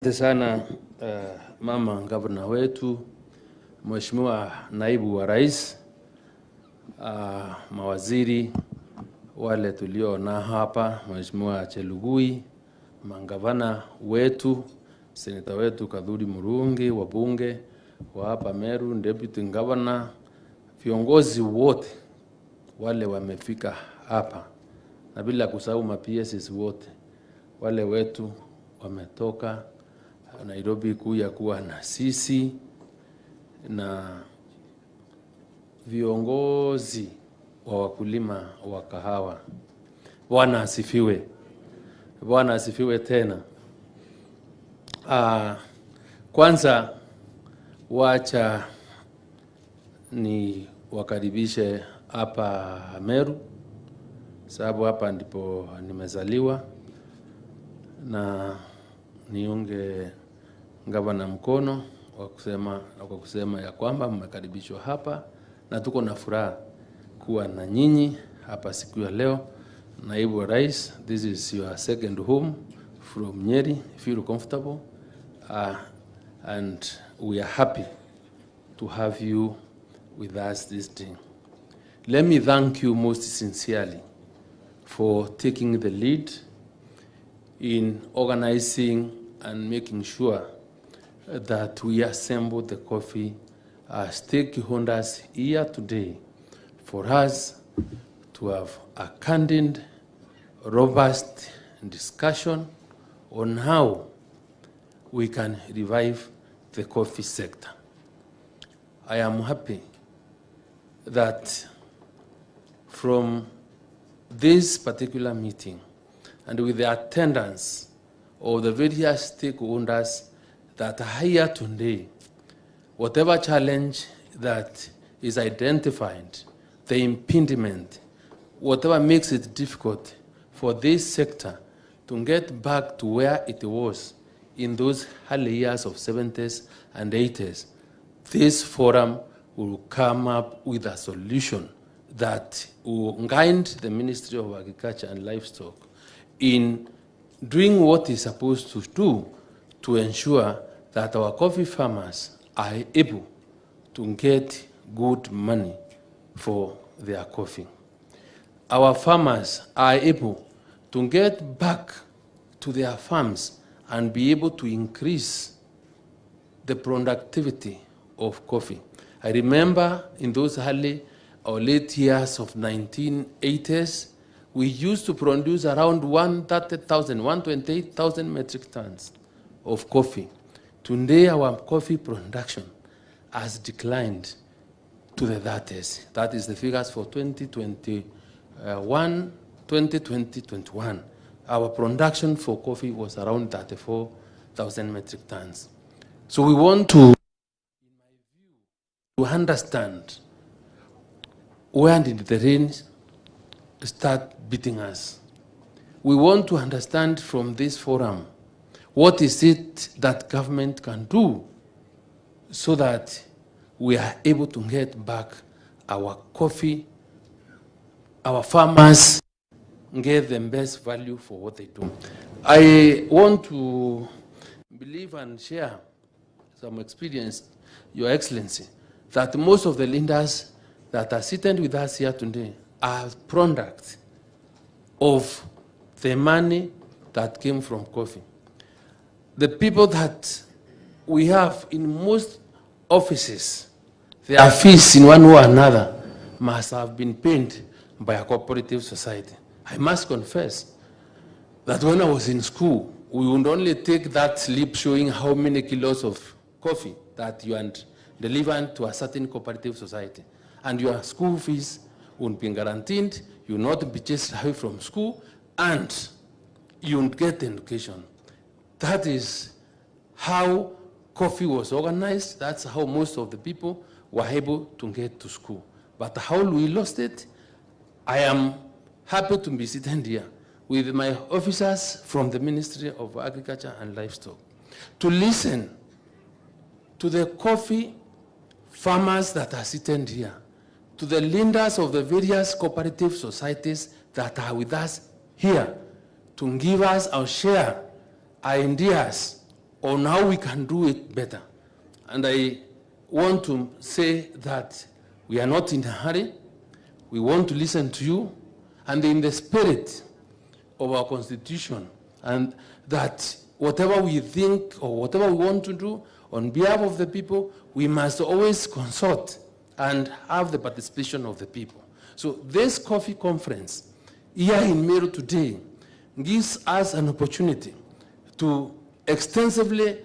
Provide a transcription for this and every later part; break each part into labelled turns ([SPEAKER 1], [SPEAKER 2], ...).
[SPEAKER 1] Asante sana mama gavana wetu, Mheshimiwa naibu wa rais, mawaziri wale tuliona hapa, Mheshimiwa Chelugui, mangavana wetu, seneta wetu Kadhuri Murungi, wabunge wa hapa Meru, deputy governor, viongozi wote wale wamefika hapa, na bila kusahau ma-PSs wote wale wetu wametoka Nairobi kuja kuwa na sisi, na viongozi wa wakulima wa kahawa. Bwana asifiwe. Bwana asifiwe tena. Kwanza wacha ni wakaribishe hapa Meru, sababu hapa ndipo nimezaliwa, na niunge gavana mkono kwa kusema ya kwamba mmekaribishwa hapa na tuko na furaha kuwa na nyinyi hapa siku ya leo. Naibu wa rais, this is your second home from Nyeri. Feel comfortable and we are happy to have you with us this day. Let me thank you most sincerely for taking the lead in organizing and making sure that we assemble the coffee stakeholders here today for us to have a candid, robust discussion on how we can revive the coffee sector. I am happy that from this particular meeting and with the attendance of the various stakeholders that are here today, whatever challenge that is identified, the impediment, whatever makes it difficult for this sector to get back to where it was in those early years of 70s and 80s, this forum will come up with a solution that will guide the Ministry of Agriculture and Livestock in doing what it's supposed to do to ensure that our coffee farmers are able to get good money for their coffee. Our farmers are able to get back to their farms and be able to increase the productivity of coffee. I remember in those early or late years of 1980s, we used to produce around 130,000, 128,000 metric tons of coffee. Today, our coffee production has declined to the 30s. That is the figures for 2021. Our production for coffee was around 34,000 metric tons. So we want to, in my view, to understand where did the rain start beating us. We want to understand from this forum what is it that government can do so that we are able to get back our coffee, our farmers get the best value for what they do. I want to believe and share some experience, Your Excellency, that most of the leaders that are sitting with us here today are products of the money that came from coffee. The people that we have in most offices, their fees in one way or another must have been paid by a cooperative society. I must confess that when I was in school, we would only take that slip showing how many kilos of coffee that you had delivered to a certain cooperative society. And your school fees would be guaranteed, you will not be chased away from school, and you will get education. That is how coffee was organized. That's how most of the people were able to get to school. But how we lost it, I am happy to be sitting here with my officers from the Ministry of Agriculture and Livestock to listen to the coffee farmers that are sitting here, to the leaders of the various cooperative societies that are with us here, to give us our share ideas on how we can do it better. And I want to say that we are not in a hurry. We want to listen to you, and in the spirit of our Constitution, and that whatever we think or whatever we want to do on behalf of the people, we must always consult and have the participation of the people. So this coffee conference here in Meru today gives us an opportunity to extensively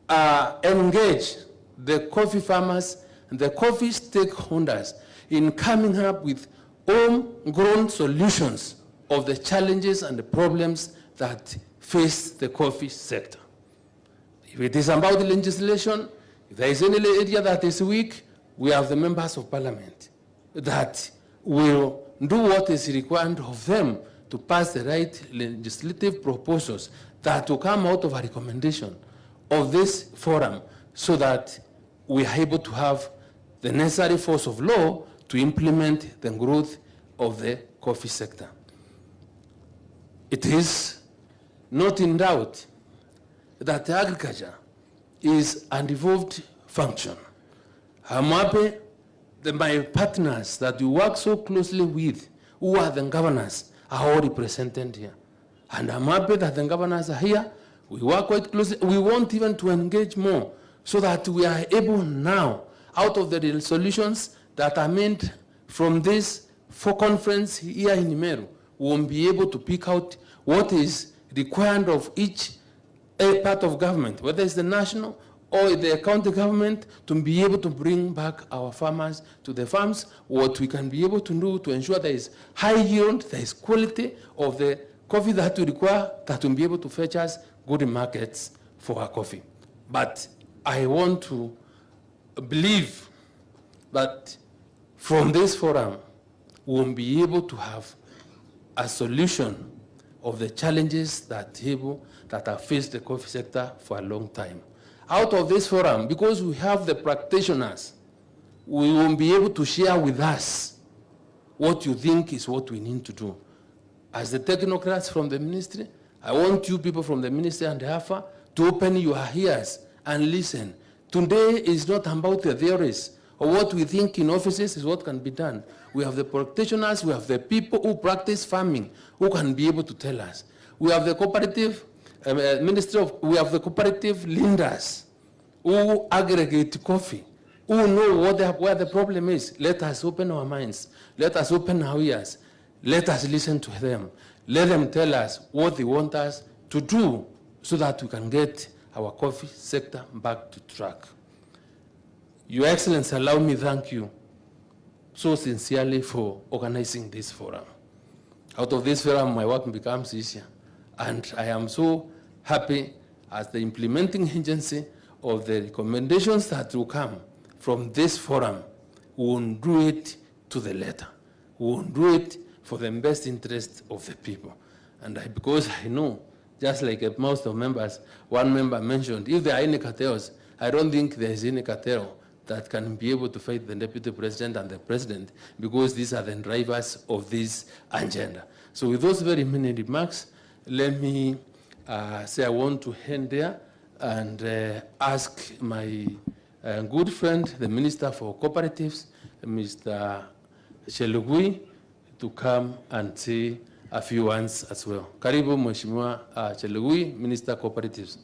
[SPEAKER 1] engage the coffee farmers and the coffee stakeholders in coming up with homegrown solutions of the challenges and the problems that face the coffee sector. If it is about the legislation, if there is any area that is weak, we have the members of parliament that will do what is required of them to pass the right legislative proposals that will come out of a recommendation of this forum, so that we are able to have the necessary force of law to implement the growth of the coffee sector. It is not in doubt that agriculture is an evolved function. I'm happy that my partners that we work so closely with, who are the governors, are all represented here. And I'm happy that the governors are here. We work quite closely. We want even to engage more so that we are able now, out of the solutions that are made from this conference here in Meru, we will be able to pick out what is required of each part of government, whether it's the national or the county government, to be able to bring back our farmers to the farms, what we can be able to do to ensure there is high yield, there is quality of the coffee that we require, that will be able to fetch us good markets for our coffee. But I want to believe that from this forum, we will be able to have a solution of the challenges that have faced the coffee sector for a long time. Out of this forum, because we have the practitioners, we will be able to share with us what you think is what we need to do. As the technocrats from the ministry, I want you people from the ministry and the AFA to open your ears and listen. Today is not about the theories or what we think in offices is what can be done. We have the practitioners, we have the people who practice farming, who can be able to tell us. We have the cooperative we have the cooperative leaders who aggregate coffee, who know where the problem is. Let us open our minds. Let us open our ears. Let us listen to them. Let them tell us what they want us to do so that we can get our coffee sector back to track. Your Excellency, allow me to thank you so sincerely for organizing this forum. Out of this forum, my work becomes easier. And I am so happy as the implementing agency of the recommendations that will come from this forum. We will do it to the letter. We will do it for the best interest of the people. And because I know, just like most of members, one member mentioned, if there are any cartels, I don't think there is any cartel that can be able to fight the deputy president and the president, because these are the drivers of this agenda. So with those very many remarks, let me say I want to end there and ask my good friend, the Minister for Cooperatives, Mr. Chelugui, to come and say a few words as well. Karibu Mheshimiwa Chelugui, Minister Cooperatives.